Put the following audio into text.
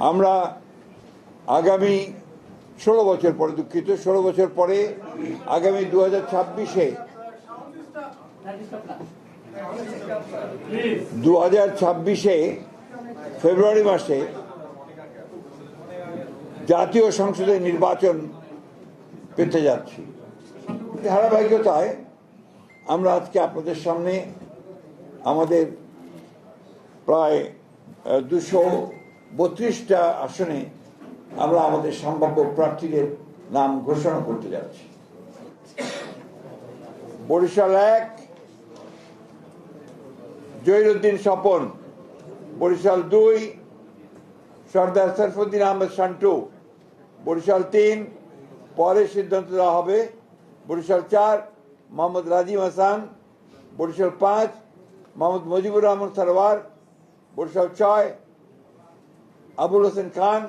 আমরা আগামী 16 বছর পরে, 16 বছর পরে আগামী 2026-এ ফেব্রুয়ারি মাসে জাতীয় সংসদের নির্বাচন পেতে যাচ্ছি। ধারাবাহিকতায় আমরা আজকে আপনাদের সামনে আমাদের প্রায় 232টা আসনে আমরা আমাদের সম্ভাব্য প্রার্থীদের নাম ঘোষণা করতে যাচ্ছি। বরিশাল 1 জহিরুদ্দিন স্বপন, বরিশাল 2 সর্দার সরফুদ্দিন আহমেদ শান্টু, বরিশাল 3 পরে সিদ্ধান্ত দেওয়া হবে, বরিশাল 4 মোহাম্মদ রাজিম হাসান, বরিশাল 5 মোহাম্মদ মুজিবুর রহমান সরওয়ার, বরিশাল 6 আবুল হোসেন খান,